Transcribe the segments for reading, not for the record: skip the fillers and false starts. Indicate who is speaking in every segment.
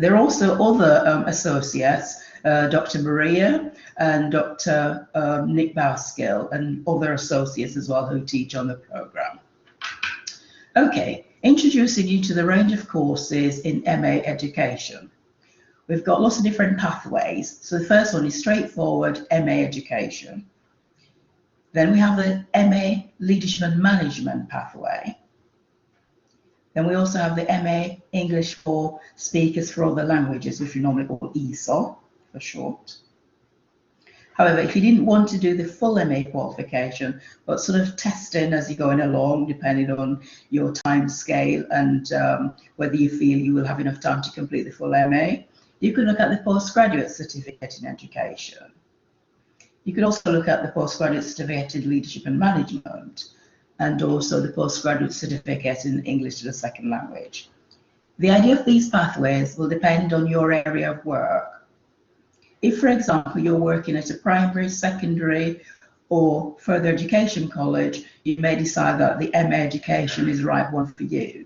Speaker 1: There are also other associates, Dr. Maria and Dr. Nick Bowskill, and other associates as well who teach on the programme. Okay, introducing you to the range of courses in MA Education. We've got lots of different pathways. So the first one is straightforward MA Education. Then we have the MA Leadership and Management pathway. Then we also have the MA English for Speakers for Other Languages, which we normally call ESOL for short. However, if you didn't want to do the full MA qualification, but sort of testing as you're going along, depending on your time scale and whether you feel you will have enough time to complete the full MA, you could look at the postgraduate certificate in education. You could also look at the postgraduate certificate in leadership and management, and also the postgraduate certificate in English as a second language. The idea of these pathways will depend on your area of work. If, for example, you're working at a primary, secondary, or further education college, you may decide that the MA education is the right one for you.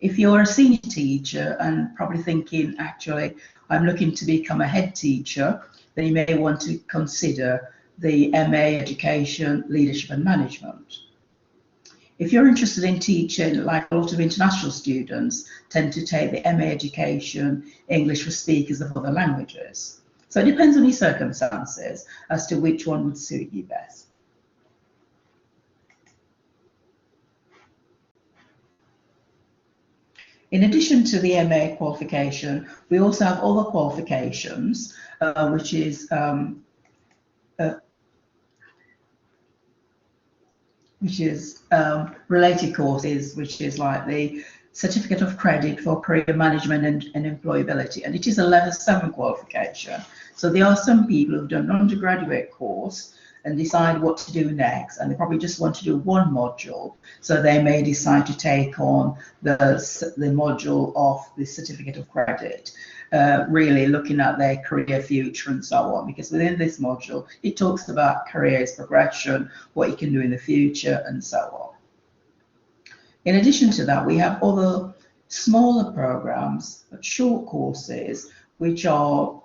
Speaker 1: If you're a senior teacher and probably thinking, actually, I'm looking to become a head teacher, then you may want to consider the MA Education, Leadership and Management. If you're interested in teaching, like a lot of international students tend to take the MA Education, English for Speakers of Other Languages. So it depends on your circumstances as to which one would suit you best. In addition to the MA qualification, we also have other qualifications, which is related courses, which is like the Certificate of Credit for Career Management and Employability, and it is a level 7 qualification. So there are some people who've done an undergraduate course and decide what to do next, and they probably just want to do one module, so they may decide to take on the module of the Certificate of Credit, really looking at their career future and so on, because within this module it talks about careers progression, what you can do in the future and so on. In addition to that, we have other smaller programs, short courses, which are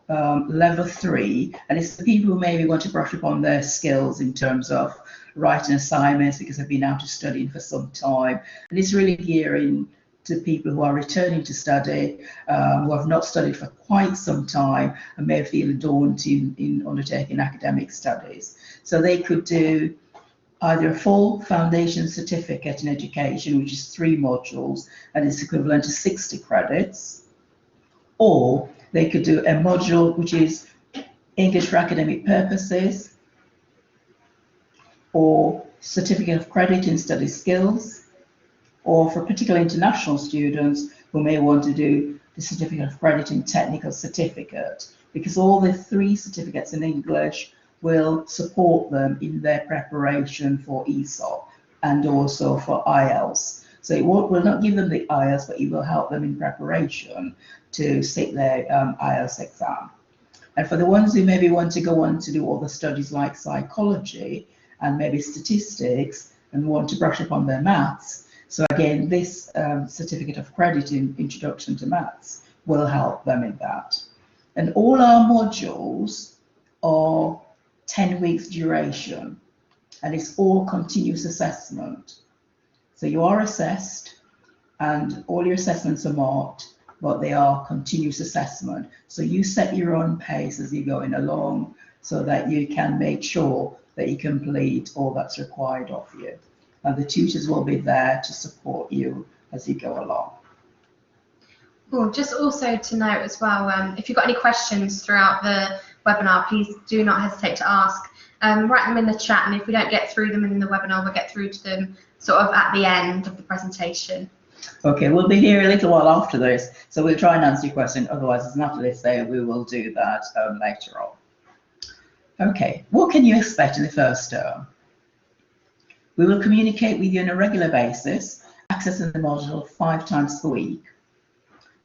Speaker 1: level 3, and it's the people who maybe want to brush up on their skills in terms of writing assignments because they've been out of studying for some time, and it's really gearing to people who are returning to study, who have not studied for quite some time and may feel daunted in undertaking academic studies. So they could do either a full foundation certificate in education, which is 3 modules and is equivalent to 60 credits, or they could do a module which is English for academic purposes, or certificate of credit in study skills, or for particular international students who may want to do the certificate of credit in technical certificate, because all the 3 certificates in English will support them in their preparation for ESOL and also for IELTS. So it will not give them the IELTS, but it will help them in preparation to sit their IELTS exam. And for the ones who maybe want to go on to do other studies like psychology and maybe statistics and want to brush up on their maths, so again, this certificate of credit in Introduction to Maths will help them in that. And all our modules are 10 weeks duration, and it's all continuous assessment. So you are assessed and all your assessments are marked, but they are continuous assessment. So you set your own pace as you're going along so that you can make sure that you complete all that's required of you. And the tutors will be there to support you as you go along.
Speaker 2: Cool. Just also to note as well, if you've got any questions throughout the webinar, please do not hesitate to ask. Write them in the chat, and if we don't get through them in the webinar, we'll get through to them sort of at the end of the presentation.
Speaker 1: Okay, we'll be here a little while after this, so we'll try and answer your question. Otherwise, as Natalie said, we will do that later on. Okay, what can you expect in the first term? We will communicate with you on a regular basis, accessing the module 5 times per week.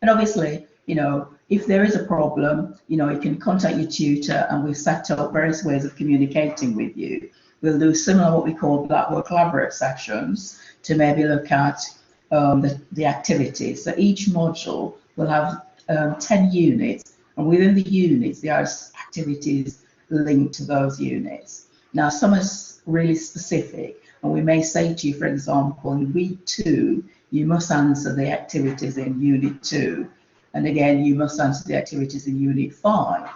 Speaker 1: And obviously, you know, if there is a problem, you know, you can contact your tutor, and we've set up various ways of communicating with you. We'll do similar what we call Blackboard Collaborate sessions to maybe look at the activities. So each module will have 10 units, and within the units there are activities linked to those units. Now some are really specific, and we may say to you, for example, in week 2 you must answer the activities in unit 2, and again you must answer the activities in unit 5.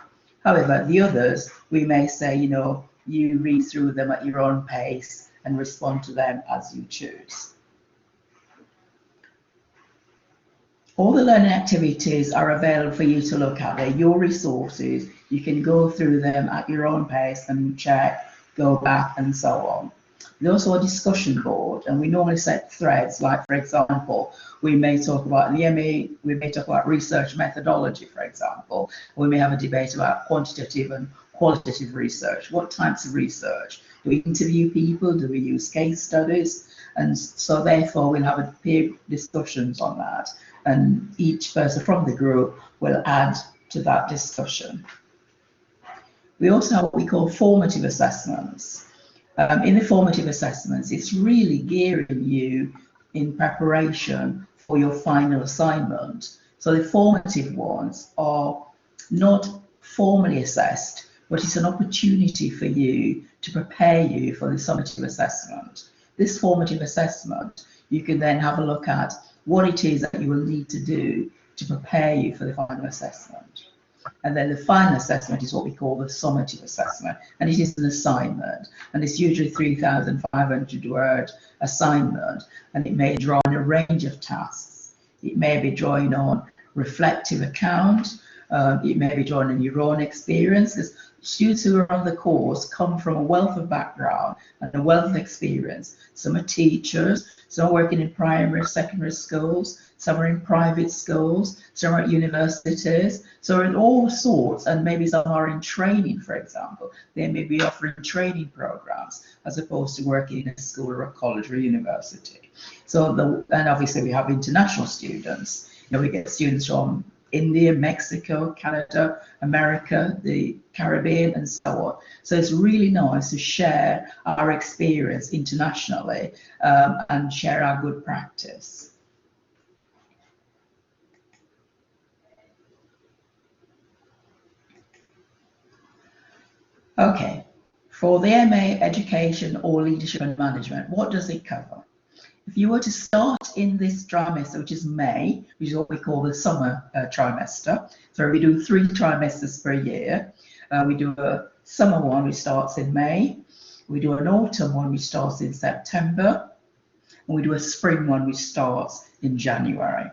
Speaker 1: However, the others we may say, you know, you read through them at your own pace and respond to them as you choose. All the learning activities are available for you to look at. They're your resources. You can go through them at your own pace and check, go back, and so on. There's also a discussion board, and we normally set threads, like for example, we may talk about in the MA, we may talk about research methodology, for example. We may have a debate about quantitative and qualitative research. What types of research? Do we interview people? Do we use case studies? And so therefore we'll have a peer discussions on that, and each person from the group will add to that discussion. We also have what we call formative assessments. In the formative assessments, it's really gearing you in preparation for your final assignment. So the formative ones are not formally assessed, but it's an opportunity for you to prepare you for the summative assessment. This formative assessment, you can then have a look at what it is that you will need to do to prepare you for the final assessment. And then the final assessment is what we call the summative assessment, and it is an assignment, and it's usually 3,500 word assignment, and it may draw on a range of tasks. It may be drawing on reflective account, it may be drawing on your own experiences. Students who are on the course come from a wealth of background and a wealth of experience. Some are teachers, some are working in primary, secondary schools, some are in private schools, some are at universities, so in all sorts, and maybe some are in training, for example. They may be offering training programs as opposed to working in a school or a college or a university. So, and obviously we have international students. You know, we get students from India, Mexico, Canada, America, the Caribbean, and so on. So it's really nice to share our experience internationally and share our good practice. Okay, for the MA Education or Leadership and Management, what does it cover? If you were to start in this trimester, which is May, which is what we call the summer trimester, so we do 3 trimesters per year. We do a summer one which starts in May, we do an autumn one which starts in September, and we do a spring one which starts in January.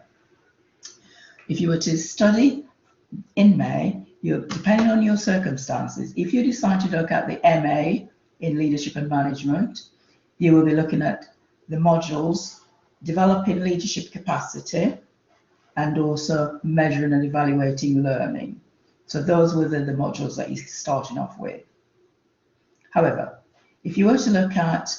Speaker 1: If you were to study in May, depending on your circumstances, if you decide to look at the MA in Leadership and Management, you will be looking at the modules developing leadership capacity and also measuring and evaluating learning. So those were the modules that you're starting off with. However, if you were to look at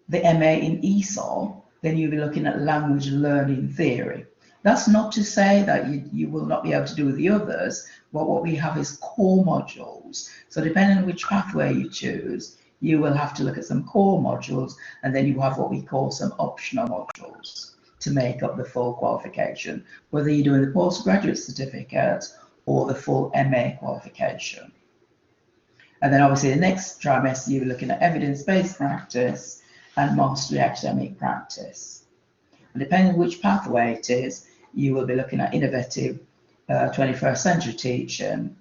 Speaker 1: the MA in ESOL, then you'll be looking at language and learning theory. That's not to say that you will not be able to do the others, but what we have is core modules. So depending on which pathway you choose, you will have to look at some core modules, and then you have what we call some optional modules to make up the full qualification, whether you're doing the postgraduate certificate or the full MA qualification. And then obviously the next trimester, you're looking at evidence-based practice and mastery academic practice. And depending on which pathway it is, you will be looking at innovative 21st century teaching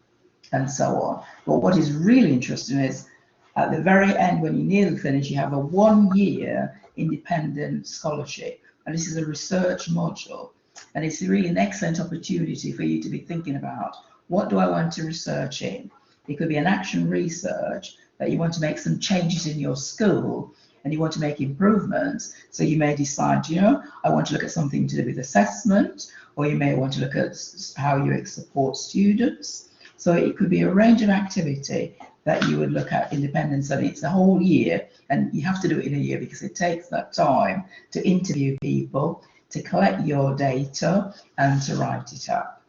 Speaker 1: and so on. But what is really interesting is at the very end, when you nearly finish, you have a 1-year independent scholarship. And this is a research module. And it's really an excellent opportunity for you to be thinking about, what do I want to research in? It could be an action research that you want to make some changes in your school and you want to make improvements. So you may decide, you know, I want to look at something to do with assessment, or you may want to look at how you support students. So it could be a range of activity that you would look at independent study. It's a whole year, and you have to do it in a year because it takes that time to interview people, to collect your data, and to write it up.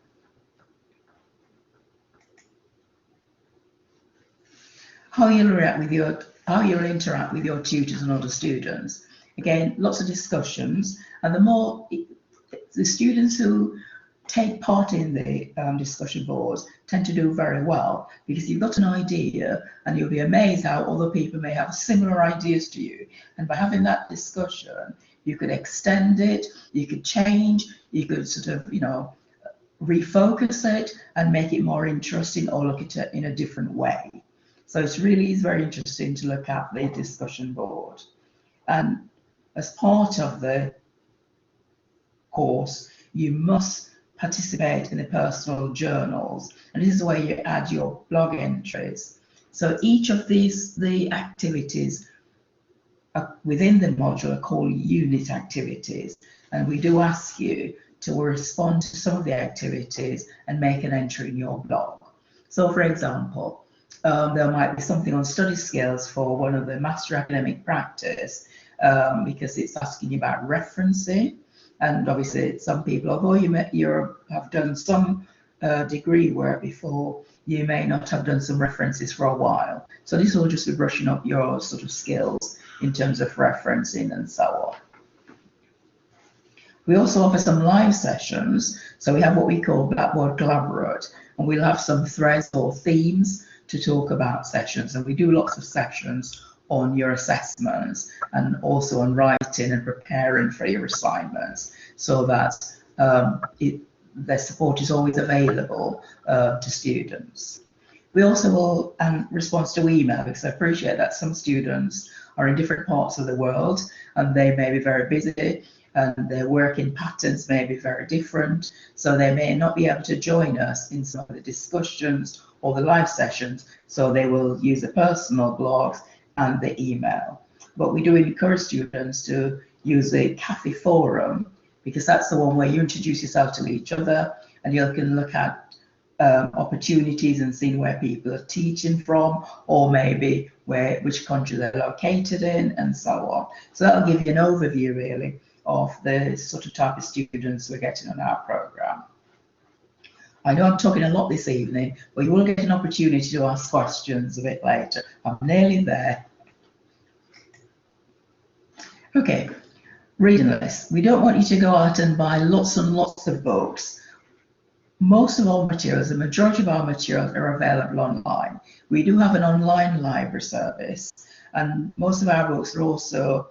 Speaker 1: How you'll interact with your tutors and other students. Again, lots of discussions, and the more the students who take part in the discussion boards tend to do very well, because you've got an idea and you'll be amazed how other people may have similar ideas to you. And by having that discussion, you could extend it, you could change, you could sort of, refocus it and make it more interesting, or look at it in a different way. So it's really very interesting to look at the discussion board. And as part of the course, you must participate in the personal journals, and this is where you add your blog entries. So each of the activities within the module are called unit activities, and we do ask you to respond to some of the activities and make an entry in your blog. So for example, there might be something on study skills for one of the master academic practice, because it's asking you about referencing. And obviously some people, although you have done some degree work before, you may not have done some references for a while. So this will just be brushing up your sort of skills in terms of referencing and so on. We also offer some live sessions. So we have what we call Blackboard Collaborate, and we'll have some threads or themes to talk about sessions. And we do lots of sessions on your assessments and also on writing and preparing for your assignments, so that their support is always available to students. We also will respond to email, because I appreciate that some students are in different parts of the world and they may be very busy, and their working patterns may be very different, so they may not be able to join us in some of the discussions or the live sessions, so they will use the personal blogs and the email. But we do encourage students to use the cafe forum, because that's the one where you introduce yourself to each other, and you can look at opportunities and seeing where people are teaching from, or maybe which country they're located in, and so on. So that'll give you an overview really of the sort of type of students we're getting on our program. I know I'm talking a lot this evening, but you will get an opportunity to ask questions a bit later. I'm nearly there. Okay, reading list. We don't want you to go out and buy lots and lots of books. Most of our materials, the majority of our materials, are available online. We do have an online library service, and most of our books are also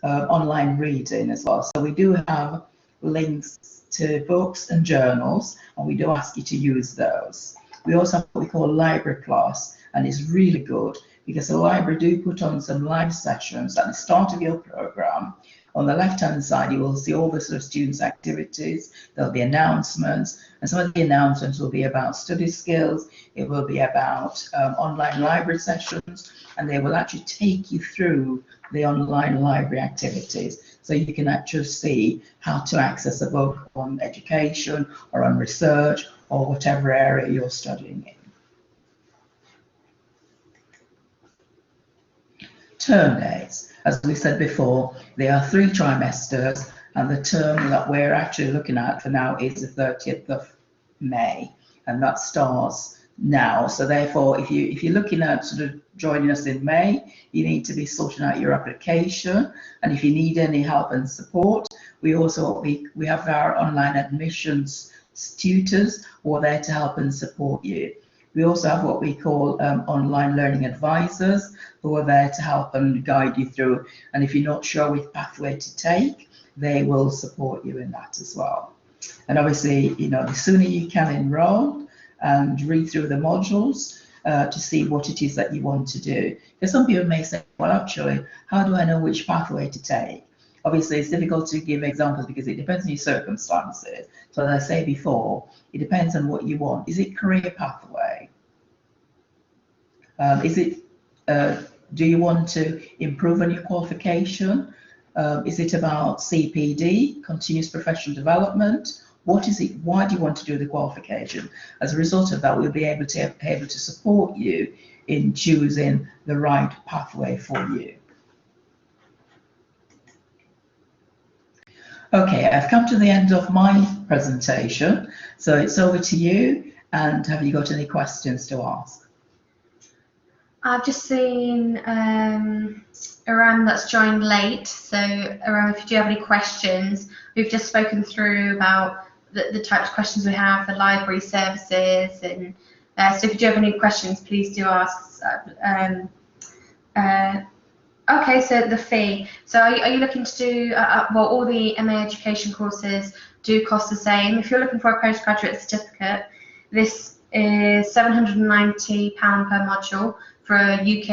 Speaker 1: online reading as well. So we do have links to books and journals, and we do ask you to use those. We also have what we call library class, and it's really good because the library do put on some live sessions at the start of your program. On the left-hand side, you will see all the sort of students' activities. There'll be announcements, and some of the announcements will be about study skills. It will be about online library sessions, and they will actually take you through the online library activities, so you can actually see how to access a book on education or on research or whatever area you're studying in. Term dates. As we said before, there are 3 trimesters, and the term that we're actually looking at for now is the 30th of May, and that starts now. So therefore, if you're looking at sort of joining us in May, you need to be sorting out your application. And if you need any help and support, we have our online admissions tutors who are there to help and support you. We also have what we call online learning advisors who are there to help and guide you through. And if you're not sure which pathway to take, they will support you in that as well. And obviously, the sooner you can enroll and read through the modules to see what it is that you want to do. Because some people may say, well, actually, how do I know which pathway to take? Obviously, it's difficult to give examples because it depends on your circumstances. So as I say before, it depends on what you want. Is it career pathway? Do you want to improve on your qualification? Is it about CPD, continuous professional development? What is it? Why do you want to do the qualification? As a result of that, we'll be able to support you in choosing the right pathway for you. Okay, I've come to the end of my presentation, so it's over to you. And have you got any questions to ask?
Speaker 2: I've just seen Aram that's joined late. So Aram, if you do have any questions, we've just spoken through about the types of questions we have, the library services, and so if you do have any questions, please do ask. Okay, so the fee. So are you looking to do, well, all the MA education courses do cost the same. If you're looking for a postgraduate certificate, this is £790 per module for a UK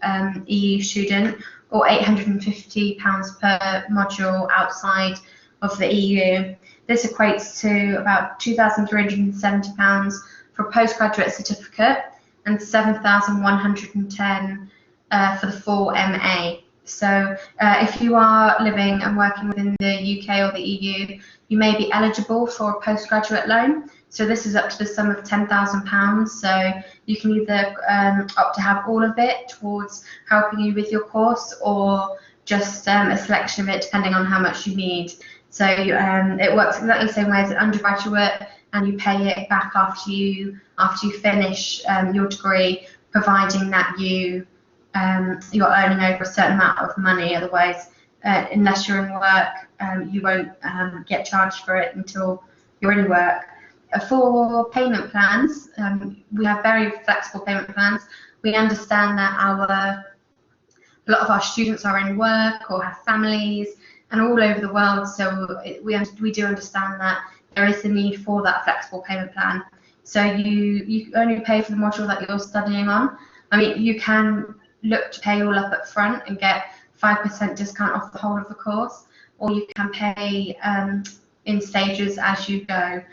Speaker 2: and EU student, or £850 per module outside of the EU. This equates to about £2,370 for a postgraduate certificate and £7,110 for the full MA. So if you are living and working within the UK or the EU, you may be eligible for a postgraduate loan. So this is up to the sum of £10,000. So you can either opt to have all of it towards helping you with your course, or just a selection of it depending on how much you need. So it works exactly the same way as an undergraduate, and you pay it back after you finish your degree, providing that you're earning over a certain amount of money. Otherwise, unless you're in work, you won't get charged for it until you're in work. For payment plans, we have very flexible payment plans. We understand that a lot of our students are in work or have families and all over the world, so we do understand that there is a need for that flexible payment plan. So you only pay for the module that you're studying on. I mean, you can look to pay all up at front and get 5% discount off the whole of the course, or you can pay in stages as you go.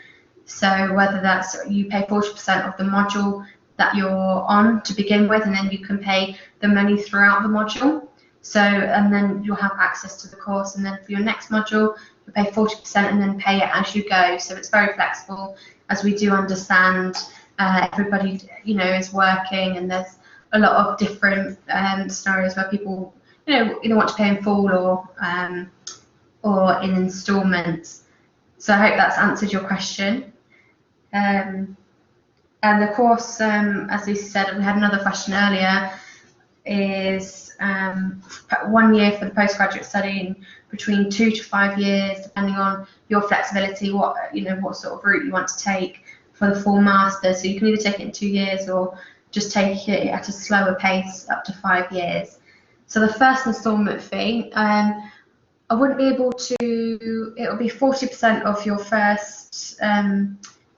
Speaker 2: So whether that's you pay 40% of the module that you're on to begin with, and then you can pay the money throughout the module. So, and then you'll have access to the course, and then for your next module, you pay 40% and then pay it as you go. So it's very flexible, as we do understand everybody, is working, and there's a lot of different scenarios where people, either want to pay in full or in instalments. So I hope that's answered your question. And the course, as Lucy said, we had another question earlier, is 1 year for the postgraduate studying, between 2 to 5 years, depending on your flexibility, what sort of route you want to take for the full master. So you can either take it in 2 years or just take it at a slower pace up to 5 years. So the first instalment fee, I wouldn't be able to, it'll be 40% of your first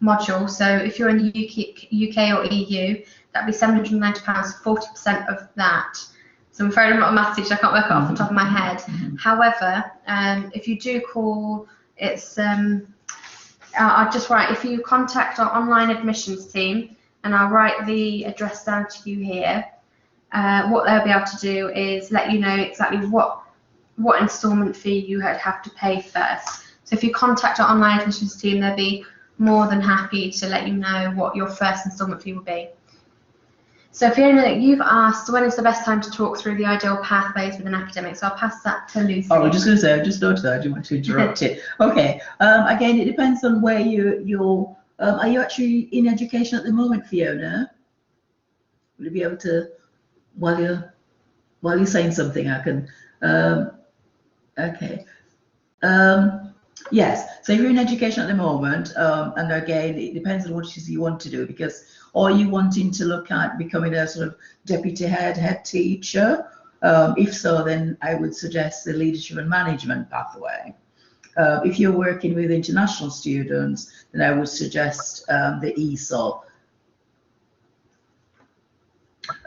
Speaker 2: module. So if you're in the UK or EU, that'd be £790, 40% of that. So I'm afraid I'm not a maths teacher, I can't work it off the top of my head. However, if you do call, it's, I'll just write, if you contact our online admissions team, and I'll write the address down to you here, what they'll be able to do is let you know exactly what instalment fee you have to pay first. So if you contact our online admissions team, they'll be more than happy to let you know what your first instalment fee will be. So Fiona, you've asked when is the best time to talk through the ideal pathways with an academic, so I'll pass that to Lucy.
Speaker 1: Oh, I was just going to say, I just noticed that, I didn't want to interrupt it. Okay, again, it depends on where you're, are you actually in education at the moment, Fiona? Will you be able to, while you're saying something, I can, okay. Yes, so if you're in education at the moment, and again, it depends on what it is you want to do, because are you wanting to look at becoming a sort of deputy head teacher? If so, then I would suggest the leadership and management pathway. If you're working with international students, then I would suggest the ESOL.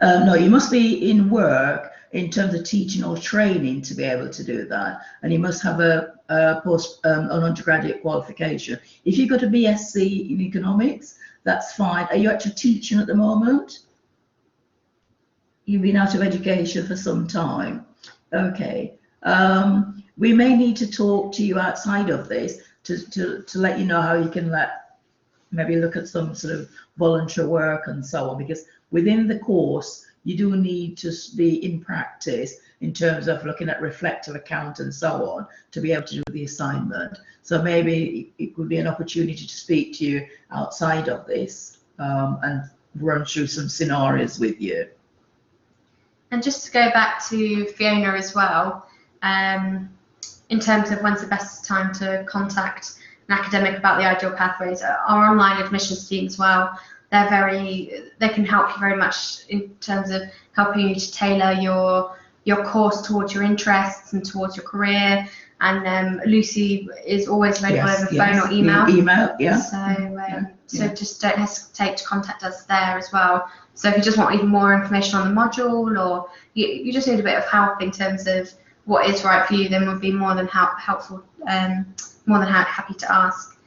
Speaker 1: No, you must be in work in terms of teaching or training to be able to do that, and you must have an undergraduate qualification. If you've got a BSc in economics, that's fine. Are you actually teaching at the moment? You've been out of education for some time. Okay. We may need to talk to you outside of this to let you know how you can maybe look at some sort of voluntary work and so on, because within the course you do need to be in practice in terms of looking at reflective account and so on to be able to do the assignment. So maybe it could be an opportunity to speak to you outside of this and run through some scenarios with you.
Speaker 2: And just to go back to Fiona as well, in terms of when's the best time to contact academic about the ideal pathways. Our online admissions team as well, they can help you very much in terms of helping you to tailor your course towards your interests and towards your career. And Lucy is always available over phone or email. So just don't hesitate to contact us there as well. So if you just want even more information on the module, or you just need a bit of help in terms of what is right for you, then we'll be more than helpful, more than happy to ask.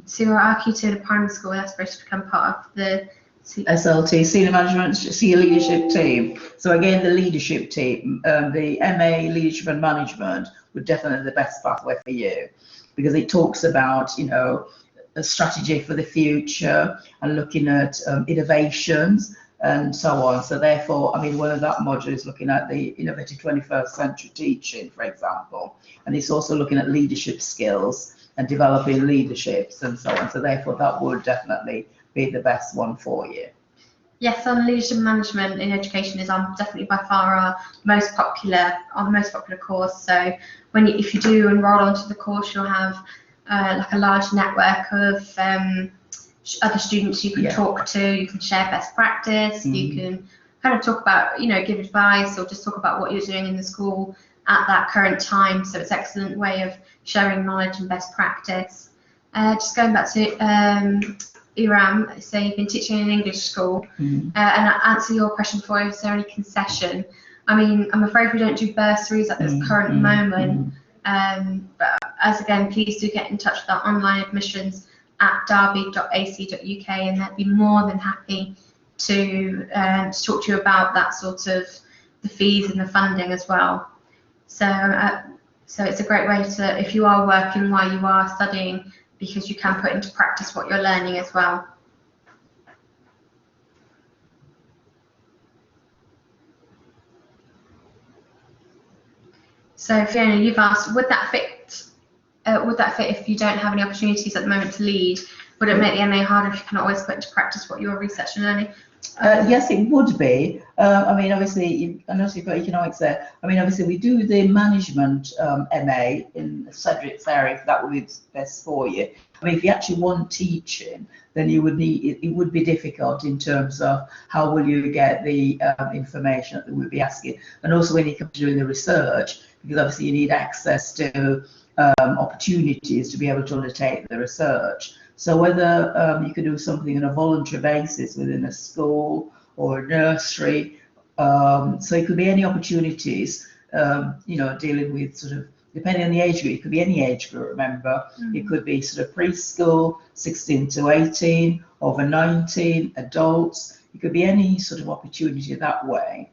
Speaker 2: So you're Archie to the primary school, that's supposed to become part of the
Speaker 1: SLT, Senior Leadership Team. So again, the leadership team, the MA Leadership and Management would definitely be the best pathway for you, because it talks about, you know, a strategy for the future and looking at innovations and so on. So therefore, I mean, one of that module is looking at the innovative 21st century teaching, for example, and it's also looking at leadership skills and developing leaderships and so on. So therefore, that would definitely be the best one for you.
Speaker 2: Yes, on leadership management in education is definitely by far our most popular course. So if you do enroll onto the course, you'll have like a large network of other students you can talk to. You can share best practice. You can kind of talk about, you know, give advice or just talk about what you're doing in the school at that current time. So it's an excellent way of sharing knowledge and best practice. Just going back to Iram, so you've been teaching in an English school, and I answer your question for, is there any concession? I mean, I'm afraid we don't do bursaries at this current moment, but as again, please do get in touch with our online admissions at derby.ac.uk, and they'd be more than happy to talk to you about that sort of the fees and the funding as well. So it's a great way to, if you are working while you are studying, because you can put into practice what you're learning as well. So Fiona, you've asked, would that fit if you don't have any opportunities at the moment to lead? Would it make the MA harder if you can always put into practice what you're research and learning?
Speaker 1: Yes, it would be. I mean, obviously, I know you've got economics there. I mean, obviously, we do the management MA in Cedric's area, if that would be best for you. I mean, if you actually want teaching, then you would need, it would be difficult in terms of how will you get the information that they would be asking. And also when you come to doing the research, because obviously you need access to opportunities to be able to undertake the research. So whether you could do something on a voluntary basis within a school or a nursery, so it could be any opportunities, you know, dealing with sort of, depending on the age group, it could be any age group, remember. It could be sort of preschool, 16 to 18, over 19, adults. It could be any sort of opportunity that way.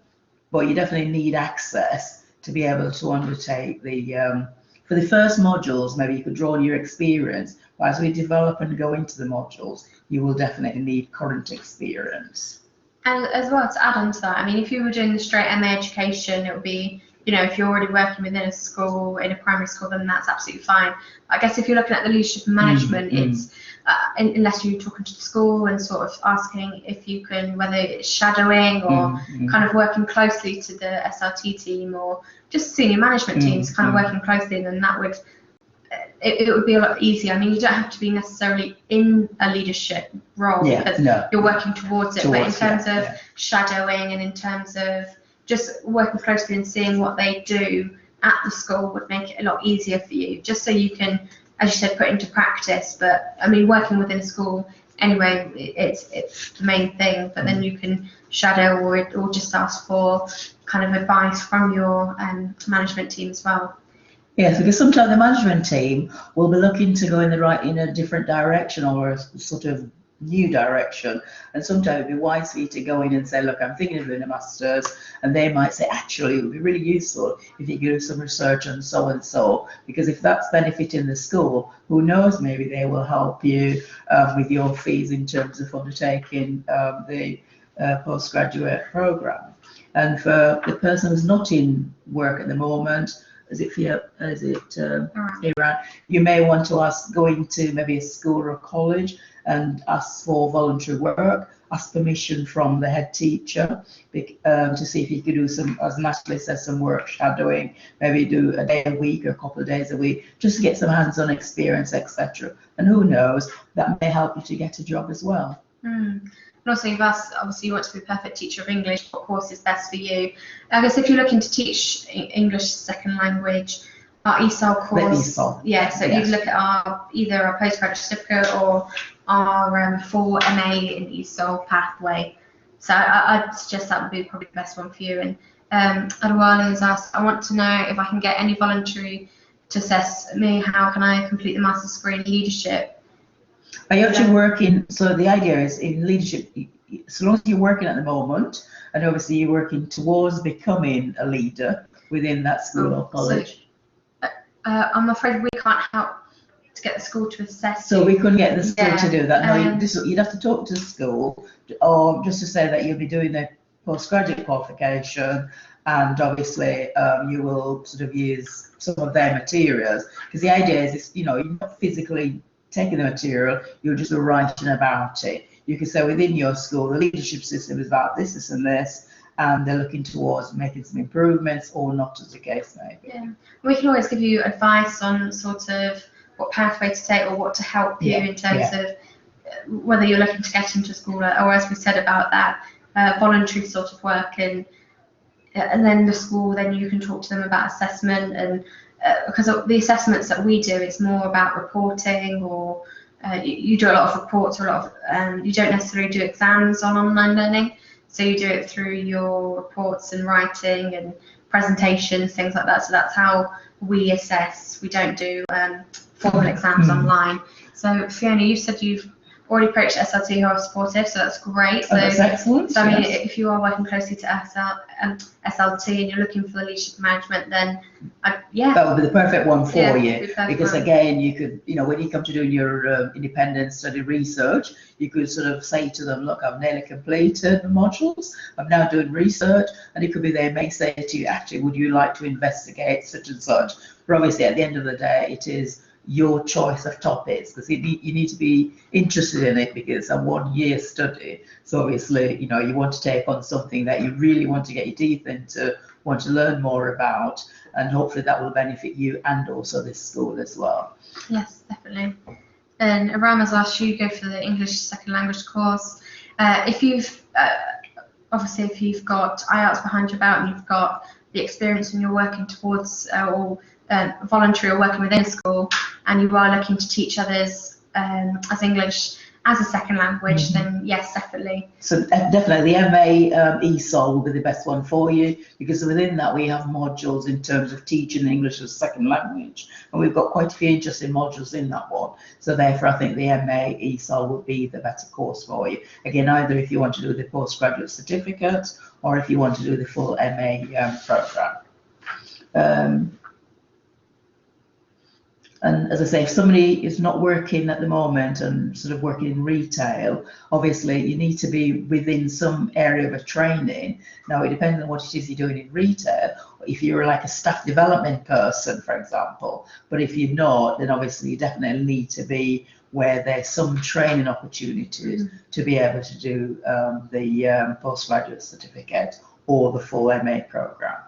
Speaker 1: But you definitely need access to be able to undertake the, for the first modules, maybe you could draw on your experience. But as we develop and go into the modules, you will definitely need current experience.
Speaker 2: And as well, to add on to that, I mean, if you were doing the straight MA education, it would be, you know, if you're already working within a school, in a primary school, then that's absolutely fine. I guess if you're looking at the leadership and management, it's, unless you're talking to the school and sort of asking if you can, whether it's shadowing or kind of working closely to the SRT team or just senior management teams, kind of working closely, then that would, it would be a lot easier. I mean, you don't have to be necessarily in a leadership role because you're working towards it, but in terms of shadowing and in terms of just working closely and seeing what they do at the school would make it a lot easier for you, just so you can, as you said, put into practice. But I mean, working within a school anyway, it's the main thing, but then you can shadow or just ask for kind of advice from your management team as well.
Speaker 1: Yes, because sometimes the management team will be looking to go in a different direction or a sort of new direction, and sometimes it'd be wise for you to go in and say, look, I'm thinking of doing a master's, and they might say, actually, it would be really useful if you do some research on so and so, because if that's benefiting the school, who knows, maybe they will help you with your fees in terms of undertaking the postgraduate program. And for the person who's not in work at the moment, Iran, you may want to ask going to maybe a school or a college and ask for voluntary work, ask permission from the head teacher to see if you could do some, as Natalie says, some work shadowing, maybe do a day a week or a couple of days a week, just to get some hands-on experience, etc. And who knows, that may help you to get a job as well.
Speaker 2: And also you've asked, obviously you want to be a perfect teacher of English, what course is best for you? I guess if you're looking to teach English second language, our ESOL course, yeah, so you look at either our postgraduate certificate or our full MA in ESOL pathway. So I'd suggest that would be probably the best one for you. And Adewale has asked, I want to know if I can get any voluntary to assess me, how can I complete the master's degree in leadership?
Speaker 1: Are you actually working, so the idea is in leadership, so long as you're working at the moment, and obviously you're working towards becoming a leader within that school or college.
Speaker 2: So, I'm afraid we can't help to get the school to assess.
Speaker 1: So we couldn't get the school to do that. No, you'd have to talk to the school, or just to say that you'll be doing the postgraduate qualification, and obviously you will sort of use some of their materials, because the idea is, you know, you're not physically taking the material, you're just writing about it. You can say within your school, the leadership system is about this, this, and this, and they're looking towards making some improvements, or not, as the case may be.
Speaker 2: Yeah, we can always give you advice on sort of what pathway to take or what to help you in terms of whether you're looking to get into school, or as we said about that voluntary sort of work, and then the school, then you can talk to them about assessment, and because the assessments that we do, it's more about reporting, or you do a lot of reports, or a lot of, you don't necessarily do exams on online learning, so you do it through your reports and writing and presentations, things like that. So that's how we assess. We don't do formal exams online. So Fiona, you said you've already approached SLT who are supportive, so that's great. So,
Speaker 1: that's excellent.
Speaker 2: So I mean, if you are working closely to SLT and you're looking for the leadership management, then
Speaker 1: that would be the perfect one for you, because
Speaker 2: one.
Speaker 1: Again, you could, you know, when you come to doing your independent study research, you could sort of say to them, look, I've nearly completed the modules, I'm now doing research, and it could be they may say to you, actually, would you like to investigate such and such? But obviously, at the end of the day, it is your choice of topics, because you need to be interested in it, because it's a 1 year study. So obviously, you know, you want to take on something that you really want to get your teeth into, want to learn more about, and hopefully that will benefit you and also this school as well.
Speaker 2: Yes, definitely. And Aram has asked you to go for the English second language course. If you've obviously, if you've got IELTS behind your belt and you've got the experience and you're working towards or voluntary or working within a school, and you are looking to teach others as English as a second language, then yes, definitely.
Speaker 1: So definitely the MA ESOL will be the best one for you, because within that we have modules in terms of teaching English as a second language, and we've got quite a few interesting modules in that one. So therefore I think the MA ESOL would be the better course for you. Again, either if you want to do the postgraduate certificate, or if you want to do the full MA program. And as I say, if somebody is not working at the moment and sort of working in retail, obviously you need to be within some area of a training. Now, it depends on what it is you're doing in retail. If you're like a staff development person, for example, but if you're not, then obviously you definitely need to be where there's some training opportunities to be able to do the postgraduate certificate or the full MA program.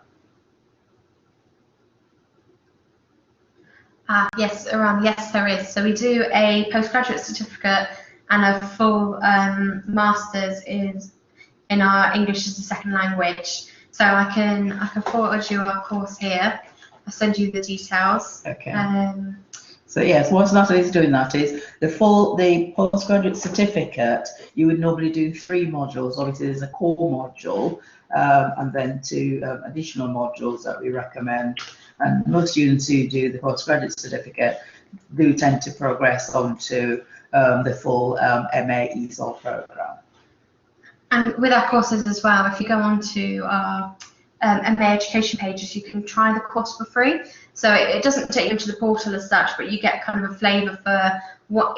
Speaker 2: Yes, Aram, yes, there is. So we do a postgraduate certificate and a full master's in our English as a second language. So I can forward you our course here. I'll send you the details.
Speaker 1: Okay. So yes, what Natalie's doing that is the postgraduate certificate. You would normally do 3 modules. Obviously, there's a core module and then 2 additional modules that we recommend. And most students who do the postgraduate certificate do tend to progress onto the full MA ESOL program.
Speaker 2: And with our courses as well, if you go onto our MA education pages, you can try the course for free. So it doesn't take you into the portal as such, but you get kind of a flavour for what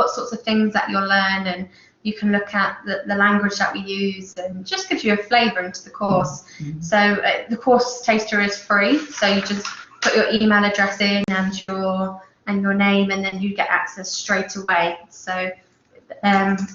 Speaker 2: sorts of things that you'll learn, and you can look at the language that we use, and just gives you a flavour into the course. So the course taster is free, so you just put your email address in and your and your name, and then you get access straight away. So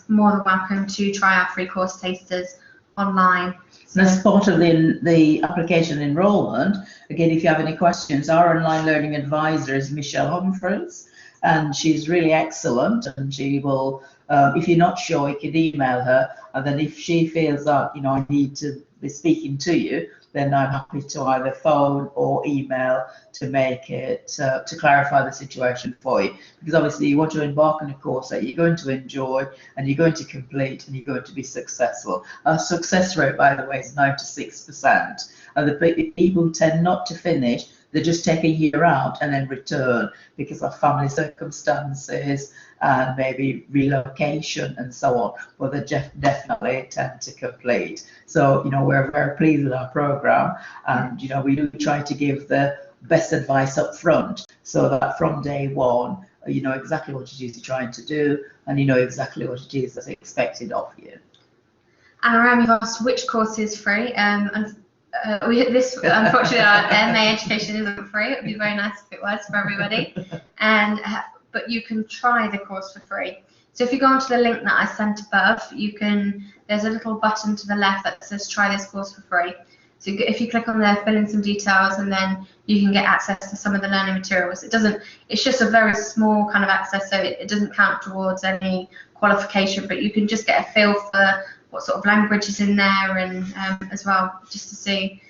Speaker 2: more than welcome to try our free course tasters online.
Speaker 1: And as part of the application enrollment, again, if you have any questions, our online learning advisor is Michelle Humphreys, and she's really excellent, and she will, if you're not sure, you can email her, and then if she feels that, you know, I need to be speaking to you, then I'm happy to either phone or email to make it, to clarify the situation for you. Because obviously you want to embark on a course that you're going to enjoy and you're going to complete and you're going to be successful. Our success rate, by the way, is 96%. And the people who tend not to finish, they just take a year out and then return because of family circumstances and maybe relocation and so on, but they definitely tend to complete. So, you know, we're very pleased with our program, and, you know, we do try to give the best advice up front so that from day one, you know exactly what it is you're trying to do and you know exactly what it is that's expected of you.
Speaker 2: And Aram, you've asked which course is free. Unfortunately, our MA education isn't free. It would be very nice if it was for everybody. But you can try the course for free. So if you go onto the link that I sent above, there's a little button to the left that says try this course for free. So if you click on there, fill in some details, and then you can get access to some of the learning materials. It's just a very small kind of access, so it doesn't count towards any qualification, but you can just get a feel for what sort of language is in there, and as well, just to see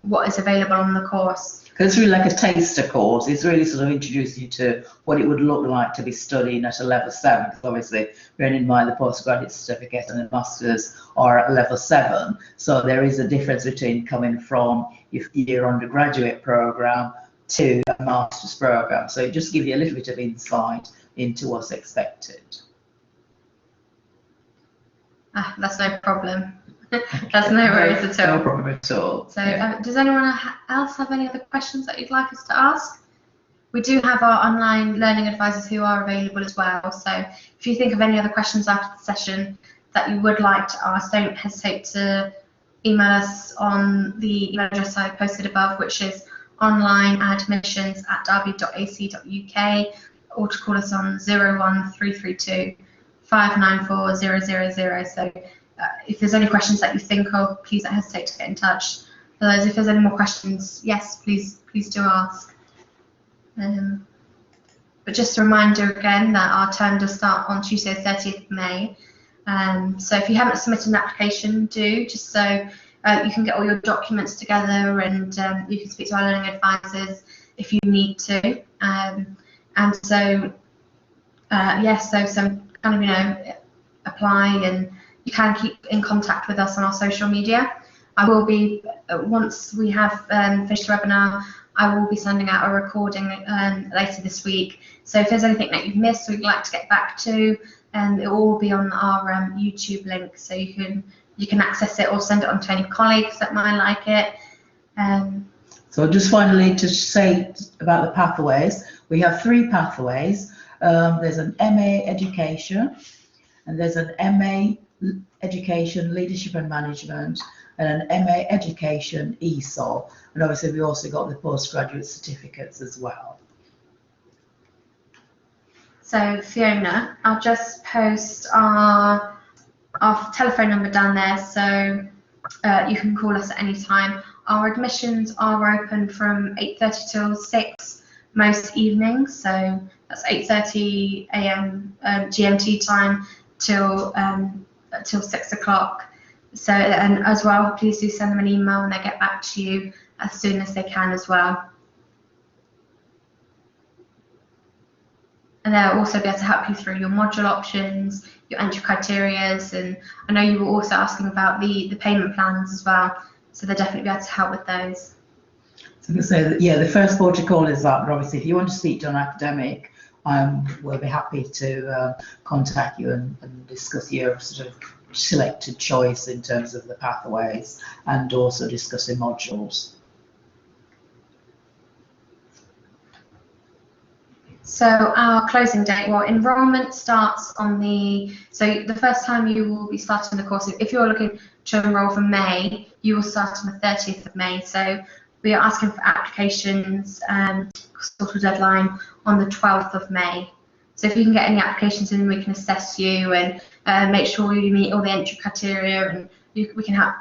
Speaker 2: what is available on the course.
Speaker 1: Because it's really like a taster course. It's really sort of introducing you to what it would look like to be studying at a level 7. Because obviously, bearing in mind the postgraduate certificate and the masters are at level 7. So there is a difference between coming from your undergraduate program to a master's program. So it just gives you a little bit of insight into what's expected.
Speaker 2: That's no problem. That's no worries at all.
Speaker 1: No problem at all.
Speaker 2: So does anyone else have any other questions that you'd like us to ask? We do have our online learning advisors who are available as well. So if you think of any other questions after the session that you would like to ask, don't hesitate to email us on the email address I posted above, which is onlineadmissions@derby.ac.uk, or to call us on 01332 594 000. So if there's any questions that you think of, please don't hesitate to get in touch. Otherwise, if there's any more questions, yes, please do ask. But just a reminder again that our term does start on Tuesday, 30th of May. So if you haven't submitted an application, do, just so you can get all your documents together, and you can speak to our learning advisors if you need to. So some kind of, you know, apply, and you can keep in contact with us on our social media. I will be, once we have finished the webinar, I will be sending out a recording later this week. So if there's anything that you've missed or you'd like to get back to, it will all be on our YouTube link, so you can access it or send it on to any colleagues that might like it.
Speaker 1: So just finally to say about the pathways, we have 3 pathways. There's an MA Education, and there's an MA Education Leadership and Management, and an MA Education ESOL, and obviously we also got the postgraduate certificates as well.
Speaker 2: So Fiona, I'll just post our telephone number down there, so you can call us at any time. Our admissions are open from 8:30 till 6 most evenings, so that's 8:30 a.m. GMT time till 6 o'clock. So, and as well, please do send them an email and they get back to you as soon as they can as well. And they'll also be able to help you through your module options, your entry criterias, and I know you were also asking about the payment plans as well, so they'll definitely be able to help with those.
Speaker 1: So I'm going to say that, yeah, the first protocol is that, but obviously if you want to speak to an academic, we'll be happy to contact you and discuss your sort of selected choice in terms of the pathways, and also discussing modules.
Speaker 2: So our closing date, well, enrolment starts on so the first time you will be starting the course, if you're looking to enroll for May, you will start on the 30th of May. So we are asking for applications, sort of deadline on the 12th of May. So if you can get any applications in, we can assess you and make sure you meet all the entry criteria, and we can help,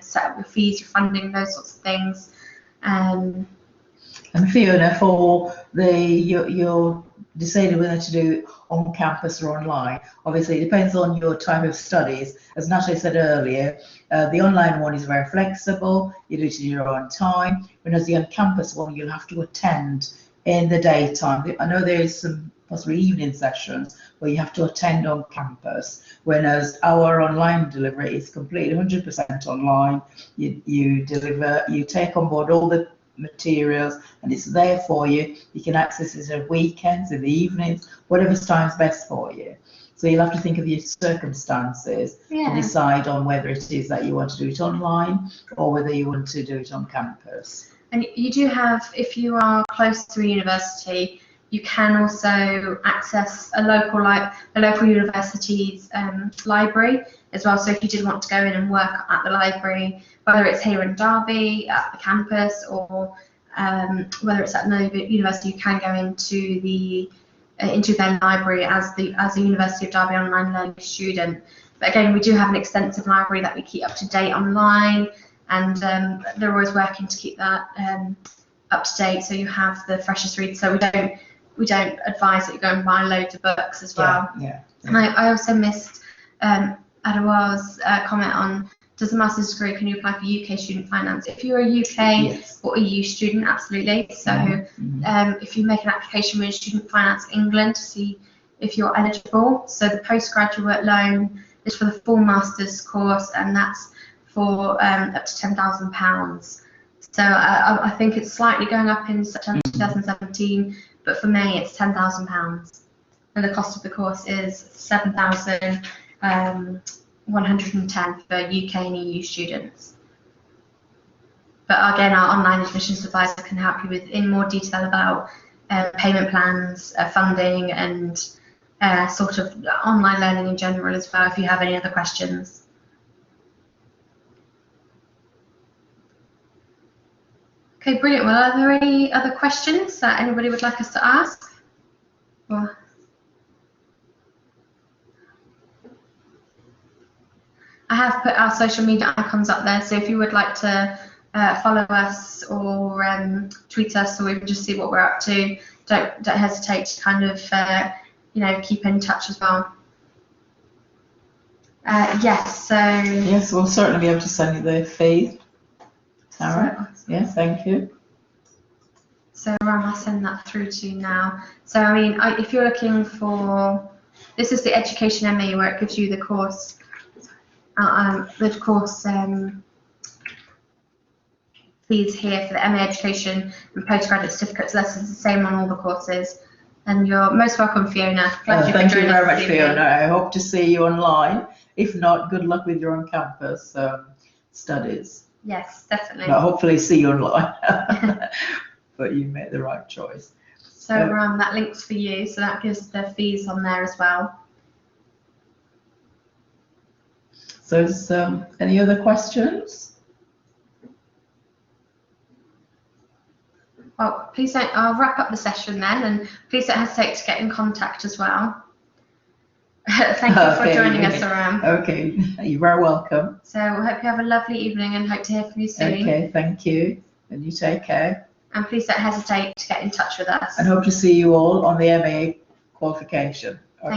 Speaker 2: set up your fees, your funding, those sorts of things.
Speaker 1: And Fiona, for you're deciding whether to do it on campus or online. Obviously, it depends on your type of studies. As Natalie said earlier, the online one is very flexible. You do it in your own time. Whereas the on-campus one, you'll have to attend in the daytime. I know there is some possibly evening sessions where you have to attend on campus, whereas our online delivery is completely 100% online. You deliver, you take on board all the materials, and it's there for you. You can access it at weekends, in the evenings, whatever time's best for you. So you'll have to think of your circumstances to decide on whether it is that you want to do it online or whether you want to do it on campus.
Speaker 2: And you do have, if you are close to a university, you can also access a local university's library as well. So if you did want to go in and work at the library, whether it's here in Derby at the campus or whether it's at another university, you can go into their library as a University of Derby online learning student. But again, we do have an extensive library that we keep up to date online, and they're always working to keep that up to date, so you have the freshest read. So we don't advise that you go and buy loads of books as well.
Speaker 1: Yeah.
Speaker 2: And I also missed Adawar's comment on, does a master's degree, can you apply for UK student finance? If you're a UK or EU student, absolutely. So if you make an application with Student Finance England to see if you're eligible. So the postgraduate loan is for the full master's course, and that's for up to £10,000. So I think it's slightly going up in September 2017, but for May it's £10,000. And the cost of the course is £7,110 for UK and EU students. But again, our online admissions advisor can help you with in more detail about payment plans, funding, and sort of online learning in general as well, if you have any other questions. Okay, brilliant. Well, are there any other questions that anybody would like us to ask? Or I have put our social media icons up there, so if you would like to follow us or tweet us, or even just see what we're up to, don't hesitate to kind of keep in touch as well. Yes.
Speaker 1: We'll certainly be able to send you the feed. Tara. Yes, thank you.
Speaker 2: So I'll send that through to you now. So I mean, if you're looking for, this is the Education ME, where it gives you the course. Fees here for the MA Education and Postgraduate Certificates. Lessons the same on all the courses. And you're most welcome, Fiona.
Speaker 1: Thank you very much, Fiona. I hope to see you online. If not, good luck with your on-campus studies.
Speaker 2: Yes, definitely.
Speaker 1: But hopefully see you online. But you made the right choice.
Speaker 2: So that link's for you, so that gives the fees on there as well.
Speaker 1: So is any other questions?
Speaker 2: Well, please don't, I'll wrap up the session then, and please don't hesitate to get in contact as well. Thank you for joining us, Aram.
Speaker 1: Okay, you're very welcome.
Speaker 2: So I hope you have a lovely evening and hope to hear from you soon.
Speaker 1: Okay, thank you. And you take care.
Speaker 2: And please don't hesitate to get in touch with us.
Speaker 1: And hope to see you all on the MA qualification. Okay.